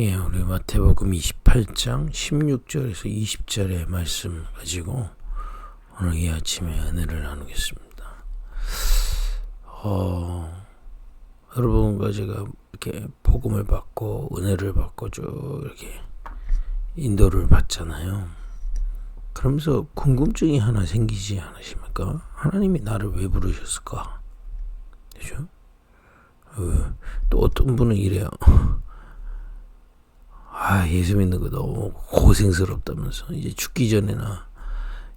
예, 우리 마태복음 28장 16절에서 20절의 말씀 가지고 오늘 이 아침에 은혜를 나누겠습니다. 여러분과 제가 이렇게 복음을 받고 은혜를 받고 쭉 이렇게 인도를 받잖아요. 그러면서 궁금증이 하나 생기지 않으십니까? 하나님이 나를 왜 부르셨을까? 그죠? 또 어떤 분은 이래요. 예수 믿는 거 너무 고생스럽다면서 이제 죽기 전에나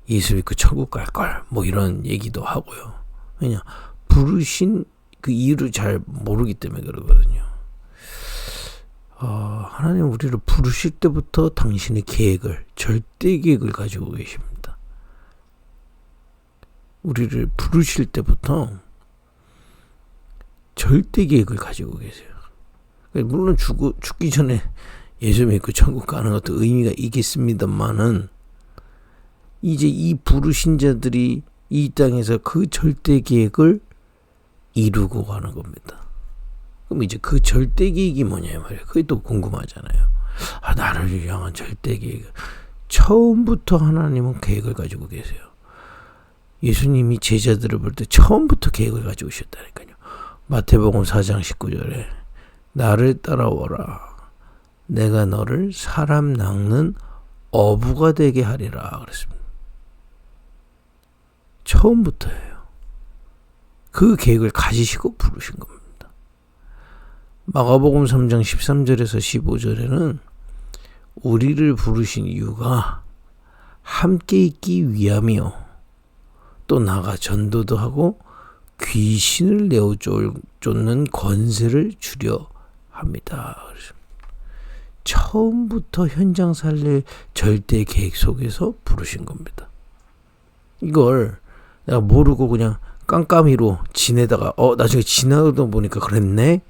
예수 믿고 천국 갈걸 뭐 이런 얘기도 하고요. 왜냐 부르신 그 이유를 잘 모르기 때문에 그러거든요. 하나님 우리를 부르실 때부터 당신의 계획을, 절대 계획을 가지고 계십니다. 우리를 부르실 때부터 절대 계획을 가지고 계세요. 물론 죽기 전에 예수 믿고 천국 가는 것도 의미가 있겠습니다만은 이제 이 부르신 자들이 이 땅에서 그 절대 계획을 이루고 가는 겁니다. 그럼 이제 그 절대 계획이 뭐냐 말이에요. 그게 또 궁금하잖아요. 나를 향한 절대 계획. 처음부터 하나님은 계획을 가지고 계세요. 예수님이 제자들을 볼 때 처음부터 계획을 가지고 오셨다니까요. 마태복음 4장 19절에 나를 따라오라. 내가 너를 사람 낚는 어부가 되게 하리라 그랬습니다. 처음부터예요. 그 계획을 가지시고 부르신 겁니다. 마가복음 3장 13절에서 15절에는 우리를 부르신 이유가 함께 있기 위함이요 또 나가 전도도 하고 귀신을 내어 쫓는 권세를 주려 합니다. 그랬습니다. 처음부터 현장 살릴 절대 계획 속에서 부르신 겁니다. 이걸 내가 모르고 그냥 깜깜이로 지내다가 나중에 지나다 보니까 그랬네?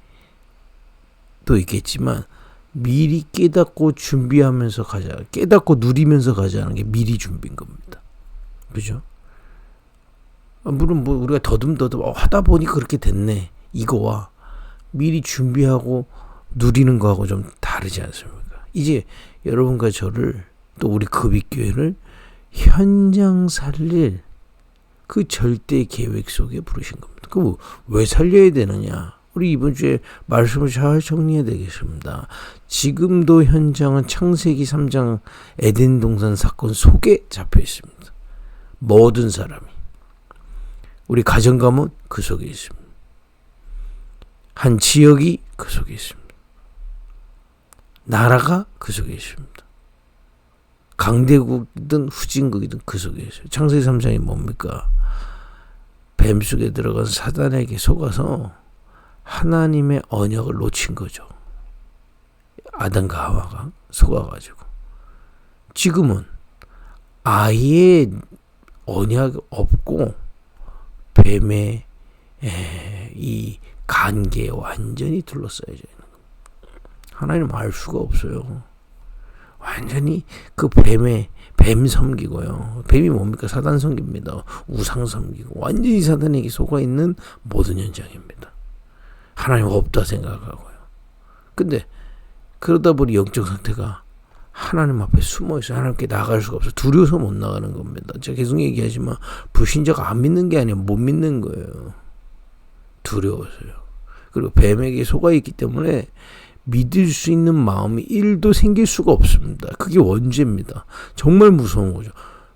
또 있겠지만 미리 깨닫고 준비하면서 가자. 깨닫고 누리면서 가자는 게 미리 준비인 겁니다. 그죠? 물론 뭐 우리가 더듬더듬 하다 보니 그렇게 됐네. 이거와 미리 준비하고 누리는 거하고 좀 다르지 않습니까? 이제 여러분과 저를 또 우리 급익교회를 현장 살릴 그 절대 계획 속에 부르신 겁니다. 그럼 왜 살려야 되느냐? 우리 이번 주에 말씀을 잘 정리해야 되겠습니다. 지금도 현장은 창세기 3장 에덴 동산 사건 속에 잡혀 있습니다. 모든 사람이. 우리 가정감은 그 속에 있습니다. 한 지역이 그 속에 있습니다. 나라가 그 속에 있습니다. 강대국이든 후진국이든 그 속에 있어요. 창세기 3장이 뭡니까? 뱀 속에 들어간 사단에게 속아서 하나님의 언약을 놓친 거죠. 아담과 하와가 속아가지고. 지금은 아예 언약 없고 뱀의 이 간계에 완전히 둘러싸여져 있는 겁니다. 하나님은 알 수가 없어요. 완전히 그 뱀 섬기고요. 뱀이 뭡니까? 사단 섬깁니다. 우상 섬기고 완전히 사단에게 속아 있는 모든 현장입니다. 하나님 없다 생각하고요. 근데 그러다 보니 영적 상태가 하나님 앞에 숨어 있어요. 하나님께 나갈 수가 없어요. 두려워서 못 나가는 겁니다. 제가 계속 얘기하지만 불신자가 안 믿는 게 아니라 못 믿는 거예요. 두려워서요. 그리고 뱀에게 속아 있기 때문에 믿을 수 있는 마음이 1도 생길 수가 없습니다. 그게 원죄입니다. 정말 무서운 거죠.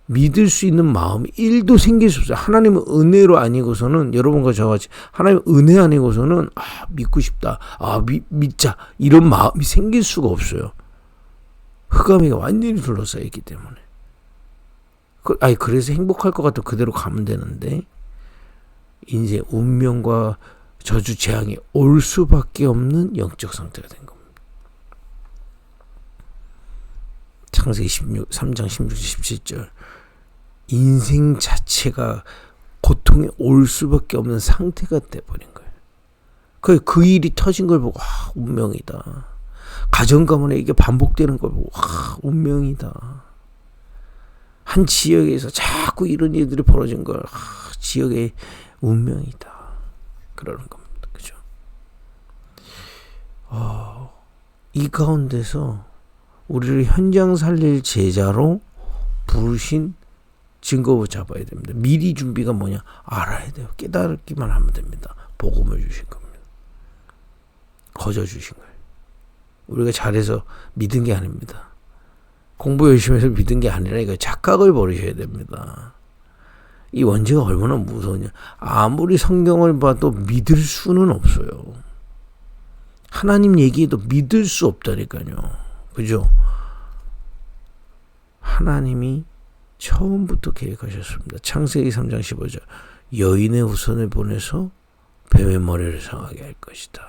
믿을 수 있는 마음이 1도 생길 수 없어요. 하나님은 은혜로 아니고서는 여러분과 저같이 하나님 은혜 아니고서는 믿고 싶다. 믿자. 이런 마음이 생길 수가 없어요. 흑암이가 완전히 둘러싸여 있기 때문에. 그래서 행복할 것 같아 그대로 가면 되는데 인생 운명과 저주 재앙이 올 수밖에 없는 영적 상태가 된 겁니다. 창세기 3장 16절 17절 인생 자체가 고통에 올 수밖에 없는 상태가 돼버린 거예요. 그 일이 터진 걸 보고 운명이다. 가정가문에 이게 반복되는 걸 보고 운명이다. 한 지역에서 자꾸 이런 일들이 벌어진 걸 지역의 운명이다. 그러는 겁니다. 그죠? 이 가운데서 우리를 현장 살릴 제자로 부르신 증거 잡아야 됩니다. 미리 준비가 뭐냐? 알아야 돼요. 깨닫기만 하면 됩니다. 복음을 주신 겁니다. 거저 주신 거예요. 우리가 잘해서 믿은 게 아닙니다. 공부 열심히 해서 믿은 게 아니라 이거 착각을 버리셔야 됩니다. 이 원죄가 얼마나 무서우냐. 아무리 성경을 봐도 믿을 수는 없어요. 하나님 얘기에도 믿을 수 없다니까요. 그죠? 하나님이 처음부터 계획하셨습니다. 창세기 3장 15절 여인의 후손을 보내서 뱀의 머리를 상하게 할 것이다.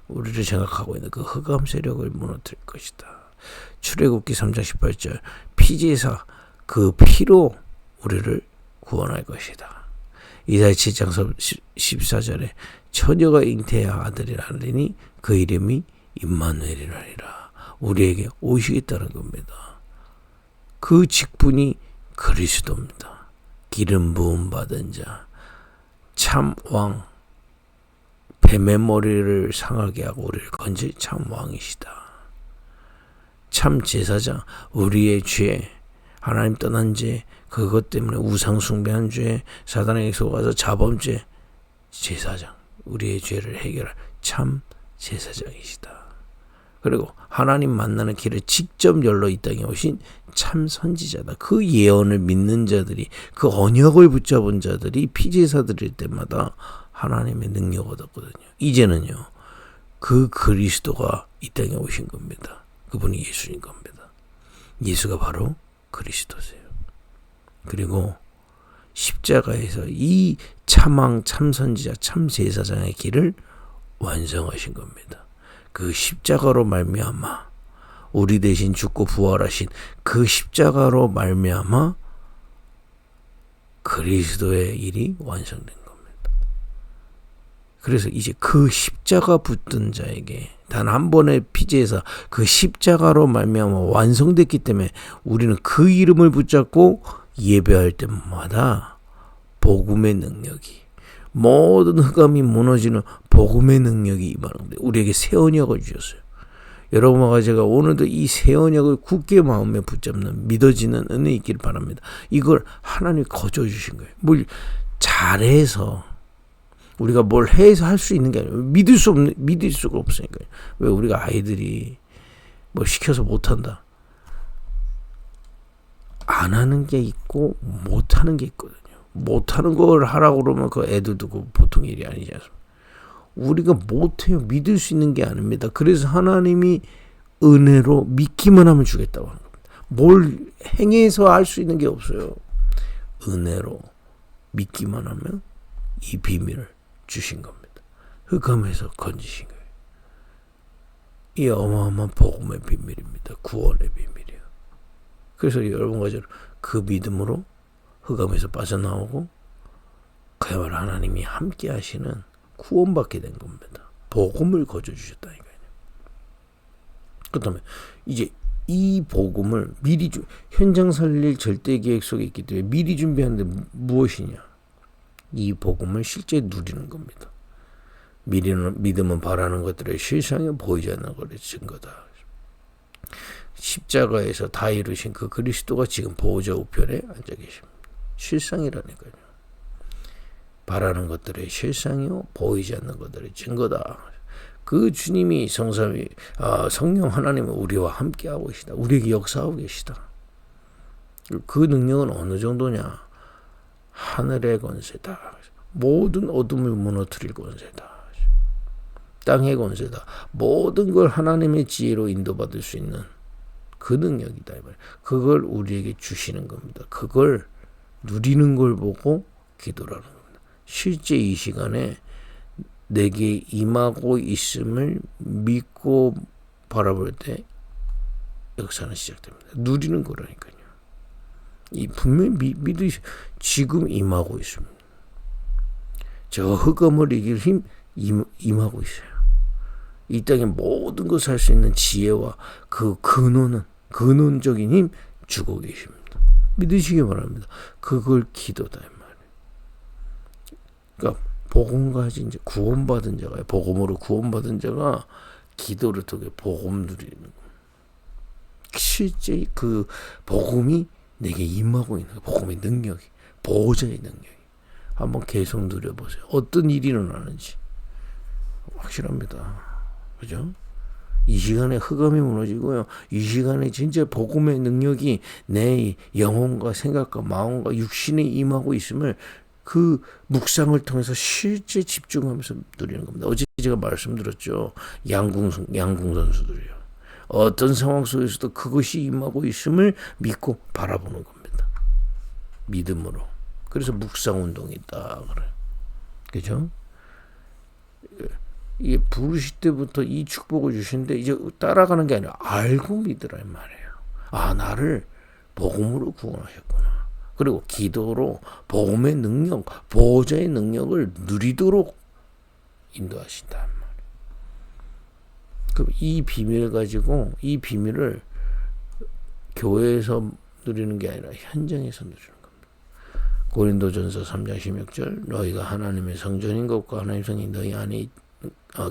우리를 생각하고 있는 그 흑암 세력을 무너뜨릴 것이다. 출애굽기 3장 18절 피제사 그 피로 우리를 구원할 것이다. 이사야 7장 14절에 처녀가 잉태해야 아들이 나리니 그 이름이 임마누엘이라니라. 우리에게 오시겠다는 겁니다. 그 직분이 그리스도입니다. 기름 부음 받은 자, 참 왕, 뱀의 머리를 상하게 하고 우리를 건질 참 왕이시다. 참 제사장, 우리의 죄, 하나님 떠난 죄, 그것 때문에 우상 숭배한 죄, 사단에게 속아서 자범죄, 제사장, 우리의 죄를 해결할 참 제사장이시다. 그리고 하나님 만나는 길을 직접 열러 이 땅에 오신 참 선지자다. 그 예언을 믿는 자들이, 그 언약을 붙잡은 자들이 피제사들일 때마다 하나님의 능력을 얻었거든요. 이제는요, 그 그리스도가 이 땅에 오신 겁니다. 그분이 예수인 겁니다. 예수가 바로 그리스도세요. 그리고 십자가에서 이 참왕, 참선지자, 참제사장의 길을 완성하신 겁니다. 그 십자가로 말미암아 우리 대신 죽고 부활하신 그 십자가로 말미암아 그리스도의 일이 완성된 겁니다. 그래서 이제 그 십자가 붙든 자에게 단 한 번의 피제에서 그 십자가로 말미암아 완성됐기 때문에 우리는 그 이름을 붙잡고 예배할 때마다 복음의 능력이, 모든 흑암이 무너지는 복음의 능력이 임하는데 우리에게 새 언약을 주셨어요. 여러분과 제가 오늘도 이 새 언약을 굳게 마음에 붙잡는 믿어지는 은혜 있기를 바랍니다. 이걸 하나님이 거저 주신 거예요. 뭘 잘해서 우리가 뭘 해서 할 수 있는 게 아니에요. 믿을 수가 없으니까요. 왜 우리가 아이들이 뭐 시켜서 못한다. 안 하는 게 있고 못하는 게 있거든요. 못하는 걸 하라고 그러면 그 애들도 그 보통 일이 아니지 않습니까? 우리가 못해요. 믿을 수 있는 게 아닙니다. 그래서 하나님이 은혜로 믿기만 하면 주겠다고 하는 겁니다. 뭘 행해서 할 수 있는 게 없어요. 은혜로 믿기만 하면 이 비밀을 주신 겁니다. 흑암에서 건지신 거예요. 이 어마어마한 복음의 비밀입니다. 구원의 비밀이에요. 그래서 여러분과 저는 그 믿음으로 흑암에서 빠져나오고 그야말로 하나님이 함께 하시는 구원받게 된 겁니다. 복음을 거저 주셨다니까요. 그렇다면 이제 이 복음을 미리 현장 살릴 절대 계획 속에 있기 때문에 미리 준비하는데 무엇이냐? 이 복음을 실제 누리는 겁니다. 믿음은 바라는 것들의 실상에 보이지 않는 것의 증거다. 십자가에서 다 이루신 그 그리스도가 지금 보호자 우편에 앉아 계십니다. 실상이라니까요. 바라는 것들의 실상이요 보이지 않는 것들의 증거다. 그 주님이 성령 하나님은 우리와 함께하고 계시다. 우리에게 역사하고 계시다. 그 능력은 어느 정도냐? 하늘의 권세다. 모든 어둠을 무너뜨릴 권세다. 땅의 권세다. 모든 걸 하나님의 지혜로 인도받을 수 있는 그 능력이다. 그걸 우리에게 주시는 겁니다. 그걸 누리는 걸 보고 기도라는 겁니다. 실제 이 시간에 내게 임하고 있음을 믿고 바라볼 때 역사는 시작됩니다. 누리는 거라니까요. 이 분명히 믿으시 지금 임하고 있습니다. 저 흑암을 이길 힘 임하고 있어요. 이 땅에 모든 것을 할 수 있는 지혜와 그 근원적인 힘 주고 계십니다. 믿으시기 바랍니다. 그걸 기도다 이 말이에요. 그러니까 복음 가진 자, 구원받은 자가 복음으로 구원받은 자가 기도를 통해 복음 누리는 거예요. 실제 그 복음이 내게 임하고 있는 거예요. 복음의 능력이, 보호자의 능력이. 한번 계속 누려보세요. 어떤 일이 일어나는지 확실합니다. 그죠? 이 시간에 흑암이 무너지고요. 이 시간에 진짜 복음의 능력이 내 영혼과 생각과 마음과 육신에 임하고 있음을 그 묵상을 통해서 실제 집중하면서 누리는 겁니다. 어제 제가 말씀드렸죠. 양궁 선수들이요. 어떤 상황 속에서도 그것이 임하고 있음을 믿고 바라보는 겁니다. 믿음으로. 그래서 묵상 운동이 있다 그래요. 그죠? 이게 부르실 때부터 이 축복을 주시는데 이제 따라가는 게 아니라 알고 믿으란 말이에요. 아, 나를 복음으로 구원하셨구나. 그리고 기도로 복음의 능력, 보호자의 능력을 누리도록 인도하신단 말이에요. 그럼 이 비밀을 가지고 이 비밀을 교회에서 누리는 게 아니라 현장에서 누리는 겁니다. 고린도전서 3장 16절 너희가 하나님의 성전인 것과 하나님의 성이 너희 안에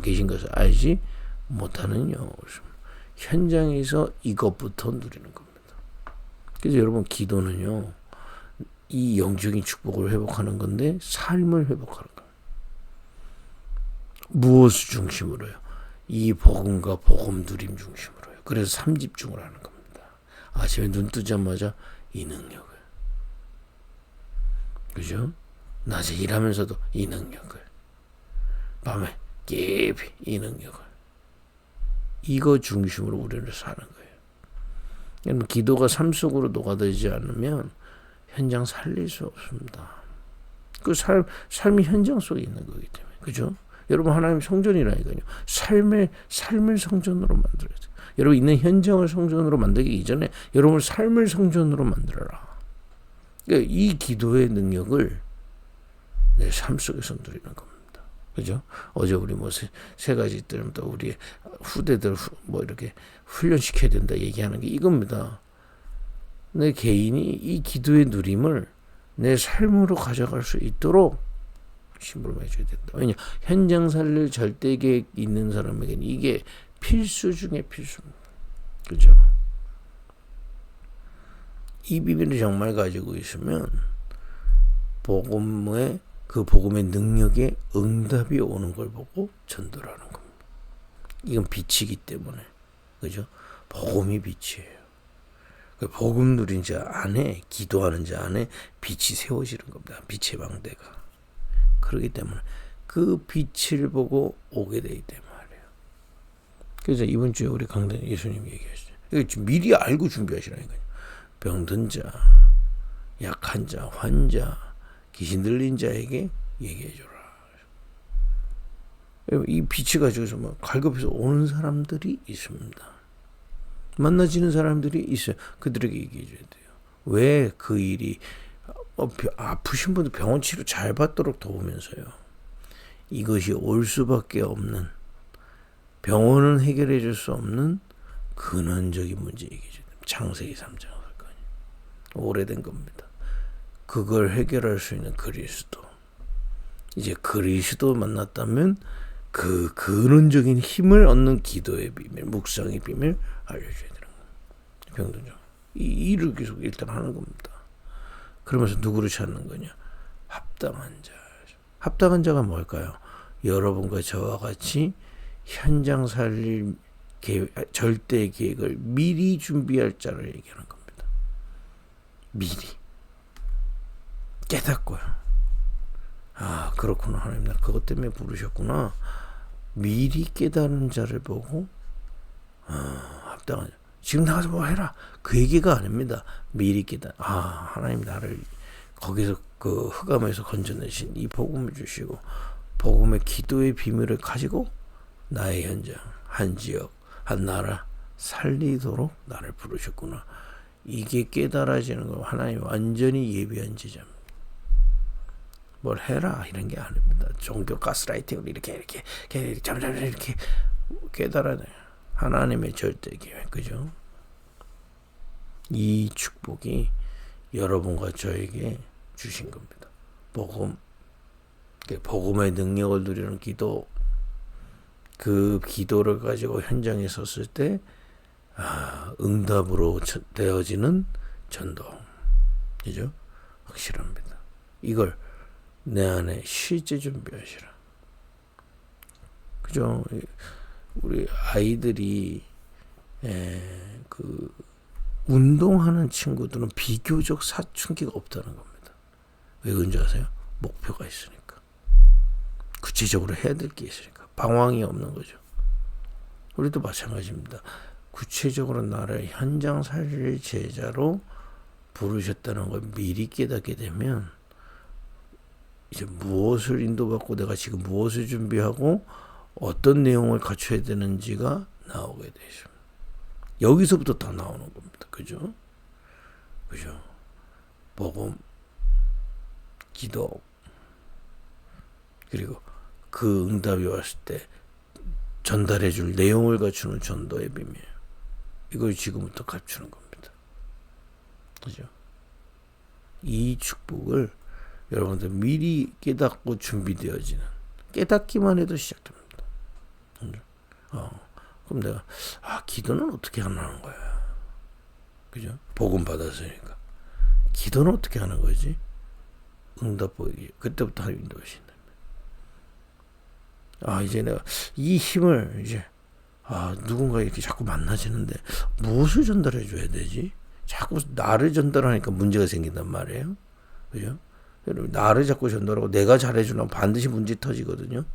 계신 것을 알지 못하느냐. 현장에서 이것부터 누리는 겁니다. 그래서 여러분 기도는요. 이 영적인 축복을 회복하는 건데 삶을 회복하는 거예요. 무엇을 중심으로요? 이 복음과 복음 누림 중심으로요. 그래서 3집중을 하는 겁니다. 아침에 눈 뜨자마자 이 능력을. 그죠? 낮에 일하면서도 이 능력을. 밤에 깊이 이 능력을. 이거 중심으로 우리를 사는 거예요. 기도가 삶 속으로 녹아들지 않으면 현장 살릴 수 없습니다. 그 삶이 현장 속에 있는 거기 때문에. 그죠? 여러분 하나님 성전이라니까요. 삶을 성전으로 만들어야 돼요. 여러분 있는 현장을 성전으로 만들기 이전에 여러분 삶을 성전으로 만들어라. 그러니까 이 기도의 능력을 내 삶 속에서 누리는 겁니다. 그죠? 어제 우리 뭐 세 가지 때부터 우리 후대들 뭐 이렇게 훈련시켜야 된다 얘기하는 게 이겁니다. 내 개인이 이 기도의 누림을 내 삶으로 가져갈 수 있도록 심부름해줘야 된다. 왜냐 현장 살릴 절대 계획 있는 사람에게는 이게 필수 중에 필수입니다. 그죠? 이 비밀을 정말 가지고 있으면 복음의 그 복음의 능력에 응답이 오는 걸 보고 전도를 하는 겁니다. 이건 빛이기 때문에. 그죠? 복음이 빛이에요. 복음 누린 자 안에 기도하는 자 안에 빛이 세워지는 겁니다. 빛의 망대가. 그렇기 때문에 그 빛을 보고 오게 되기 때문에 말이에요. 그래서 이번 주에 우리 강단 예수님 얘기하시죠. 미리 알고 준비하시라니까요. 병든 자, 약한 자, 환자, 귀신 들린 자에게 얘기해줘라. 이 빛이 가지고서 막 갈급해서 오는 사람들이 있습니다. 만나지는 사람들이 있어요. 그들에게 얘기해줘야 돼요. 왜 그 일이 아프신 분들 병원 치료 잘 받도록 도우면서요. 이것이 올 수밖에 없는 병원은 해결해 줄 수 없는 근원적인 문제 얘기죠. 창세기 3장 사건이 오래된 겁니다. 그걸 해결할 수 있는 그리스도. 이제 그리스도 만났다면 그 근원적인 힘을 얻는 기도의 비밀, 묵상의 비밀 알려줘야 되는 거예요. 병든 자. 이 일을 계속 일단 하는 겁니다. 그러면서 누구를 찾는 거냐? 합당한 자. 합당한 자가 뭘까요? 여러분과 저와 같이 현장 살릴 절대 계획을 미리 준비할 자를 얘기하는 겁니다. 미리. 깨닫고요. 아, 그렇구나. 하나님 나 그것 때문에 부르셨구나. 미리 깨달은 자를 보고 합당한 자. 지금 나가서 뭐 해라. 그 얘기가 아닙니다. 미리 깨달은. 아, 하나님 나를 거기서 그 흑암에서 건져내신 이 복음을 주시고 복음의 기도의 비밀을 가지고 나의 현장, 한 지역, 한 나라 살리도록 나를 부르셨구나. 이게 깨달아지는 거 하나님 완전히 예비한 제자입니다. 뭘 해라 이런 게 아닙니다. 종교 가스라이팅을 이렇게 점점 이렇게 깨달아야 돼요. 하나님의 절대 계획, 그죠? 이 축복이 여러분과 저에게 주신 겁니다. 복음의 능력을 누리는 기도, 그 기도를 가지고 현장에 섰을 때 응답으로 되어지는 전도. 그죠? 확실합니다. 이걸 내 안에 실제 준비하시라. 그죠? 우리 아이들이 그 운동하는 친구들은 비교적 사춘기가 없다는 겁니다. 왜 그런지 아세요? 목표가 있으니까. 구체적으로 해야 될 게 있으니까. 방황이 없는 거죠. 우리도 마찬가지입니다. 구체적으로 나를 현장 살릴 제자로 부르셨다는 걸 미리 깨닫게 되면 이제 무엇을 인도받고 내가 지금 무엇을 준비하고 어떤 내용을 갖춰야 되는지가 나오게 되죠. 여기서부터 다 나오는 겁니다. 그죠? 그죠? 복음, 기도, 그리고 그 응답이 왔을 때 전달해 줄 내용을 갖추는 전도의 비밀. 이걸 지금부터 갖추는 겁니다. 그죠? 이 축복을 여러분들 미리 깨닫고 준비되어지는, 깨닫기만 해도 시작됩니다. 그럼 내가 기도는 어떻게 하는 거야? 그죠? 복음 받았으니까 기도는 어떻게 하는 거지? 응답 보이기. 그때부터 하나님 인도하신다. 이제 내가 이 힘을 이제 누군가 이렇게 자꾸 만나지는데 무엇을 전달해 줘야 되지? 자꾸 나를 전달하니까 문제가 생긴단 말이에요. 그죠? 여러분, 나를 자꾸 전달하고 내가 잘해주면 반드시 문제 터지거든요.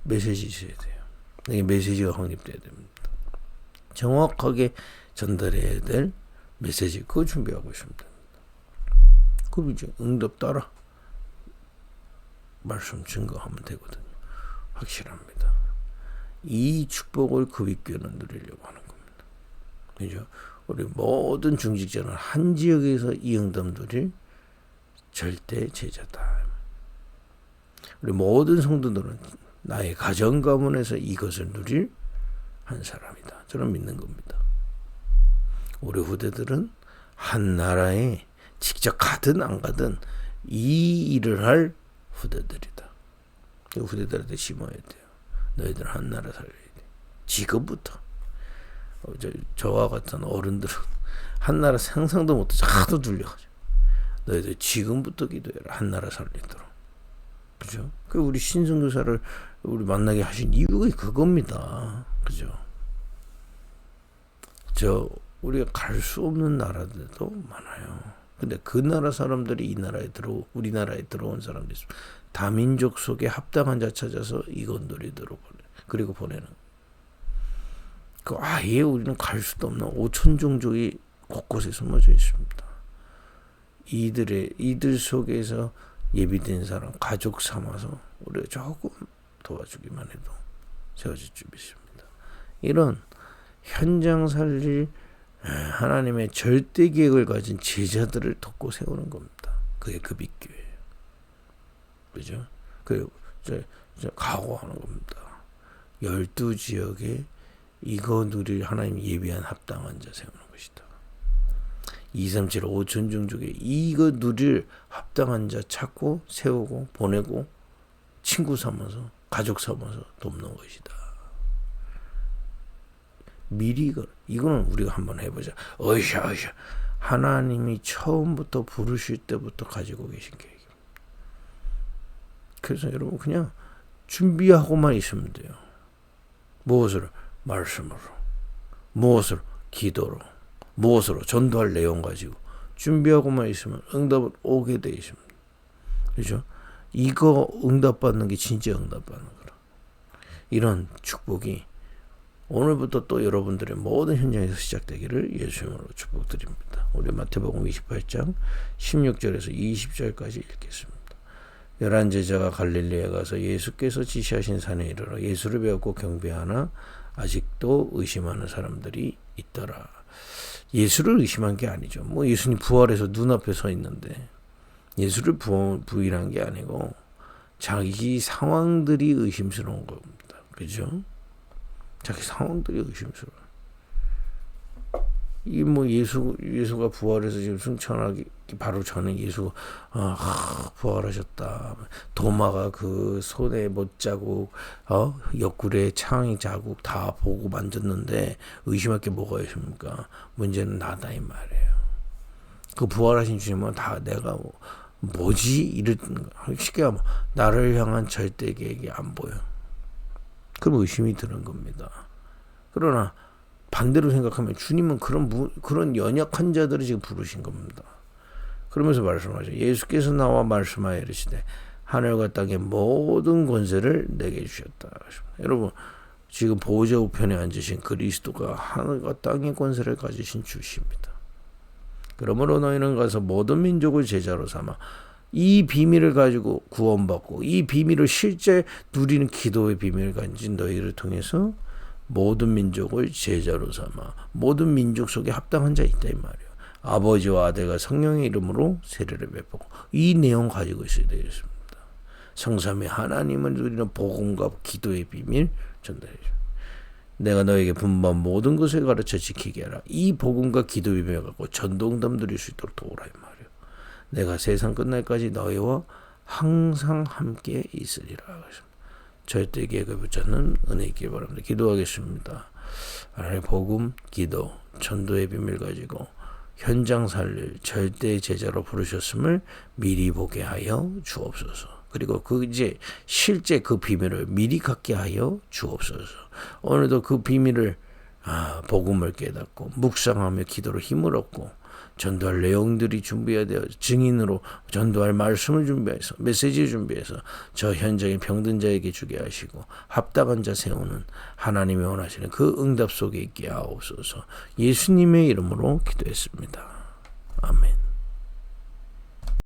메시지 있어야 돼요. 이게 메시지가 확립돼야 됩니다. 정확하게 전달해야 될 메시지, 그거 준비하고 있으면 됩니다. 그럼 이제 응답 따라 말씀 증거하면 되거든요. 확실합니다. 이 축복을 급입교는 누리려고 하는 겁니다. 그죠? 우리 모든 중직자는 한 지역에서 이 응답 누릴 절대 제자다. 우리 모든 성도들은 나의 가정 가문에서 이것을 누릴 한 사람이다. 저는 믿는 겁니다. 우리 후대들은 한 나라에 직접 가든 안 가든 이 일을 할 후대들이다. 후대들한테 심어야 돼요. 너희들 한 나라 살려야 돼. 지금부터. 저와 같은 어른들은 한 나라 상상도 못해서 하도 둘려가지고 너희들 지금부터 기도해라. 한 나라 살리도록. 그죠? 그 우리 신성교사를 우리 만나게 하신 이유가 그겁니다. 그죠? 우리가 갈 수 없는 나라들도 많아요. 근데 그 나라 사람들이 우리나라에 들어온 사람들이 있습니다. 다민족 속에 합당한 자 찾아서 이건 누리도록 그리고 보내는. 아예 우리는 갈 수도 없는 5천 종족이 곳곳에 숨어져 있습니다. 이들 속에서 예비된 사람, 가족 삼아서 우리가 조금 도와주기만 해도 세워질 줄 믿습니다. 이런 현장 살릴 하나님의 절대 계획을 가진 제자들을 돕고 세우는 겁니다. 그게 급입교예요. 그죠? 그리고 각오하는 겁니다. 12지역에 이거 누릴 하나님이 예비한 합당한 자 세우는 것이다. 237 5천 종족에 이거 누릴 합당한 자 찾고 세우고 보내고 친구 삼아서 가족 삼아서 돕는 것이다. 미리 이거는 우리가 한번 해보자. 어이샤 하나님이 처음부터 부르실 때부터 가지고 계신 계획입니다. 그래서 여러분 그냥 준비하고만 있으면 돼요. 무엇으로? 말씀으로. 무엇으로? 기도로. 무엇으로? 전도할 내용 가지고 준비하고만 있으면 응답은 오게 돼 있습니다. 그렇죠? 이거 응답받는 게 진짜 응답받는 거라. 이런 축복이 오늘부터 또 여러분들의 모든 현장에서 시작되기를 예수님으로 축복드립니다. 우리 마태복음 28장 16절에서 20절까지 읽겠습니다. 11제자가 갈릴리에 가서 예수께서 지시하신 산에 이르러 예수를 배웠고 경배하나 아직도 의심하는 사람들이 있더라. 예수를 의심한 게 아니죠. 예수님 부활해서 눈앞에 서 있는데 예수를 부인한 게 아니고 자기 상황들이 의심스러운 겁니다. 그죠? 자기 상황들이 의심스러워요. 이 뭐 예수가 부활해서 지금 승천하기 바로 전에 예수 부활하셨다. 도마가 그 손에 못자국, 옆구리에 창의 자국 다 보고 만졌는데 의심할 게 뭐가 있습니까? 문제는 나다 이 말이에요. 그 부활하신 주님은 다 내가 뭐지? 이런 쉽게 하면 나를 향한 절대 계획이 안 보여. 그럼 의심이 드는 겁니다. 그러나 반대로 생각하면 주님은 그런 연약한 자들을 지금 부르신 겁니다. 그러면서 말씀하죠. 예수께서 나와 말씀하여 이르시되 하늘과 땅의 모든 권세를 내게 주셨다. 여러분 지금 보좌 우편에 앉으신 그리스도가 하늘과 땅의 권세를 가지신 주십니다. 그러므로 너희는 가서 모든 민족을 제자로 삼아 이 비밀을 가지고 구원받고 이 비밀을 실제 누리는 기도의 비밀을 가진 너희를 통해서 모든 민족을 제자로 삼아 모든 민족 속에 합당한 자 있다 이 말이에요. 아버지와 아들과 성령의 이름으로 세례를 베푸고 이 내용 가지고 있어야 되겠습니다. 성삼위 하나님을 누리는 복음과 기도의 비밀 전달해줘. 내가 너에게 분반 모든 것을 가르쳐 지키게 하라. 이 복음과 기도 비밀을 갖고 전도응답 누릴 수 있도록 도우라 이 말이에요. 내가 세상 끝날까지 너희와 항상 함께 있으리라. 절대 계획을 붙잡는 은혜 있기 바랍니다. 기도하겠습니다. 하나님의 복음, 기도, 전도의 비밀 가지고 현장 살릴 절대 제자로 부르셨음을 미리 보게 하여 주옵소서. 그리고 이제 실제 그 비밀을 미리 갖게 하여 주옵소서. 오늘도 그 비밀을 복음을 깨닫고 묵상하며 기도로 힘을 얻고 전도할 내용들이 준비해야 되어 증인으로 전도할 말씀을 준비해서 메시지 준비해서 저 현장의 병든 자에게 주게 하시고 합당한 자 세우는 하나님이 원하시는 그 응답 속에 있게 하옵소서. 예수님의 이름으로 기도했습니다. 아멘.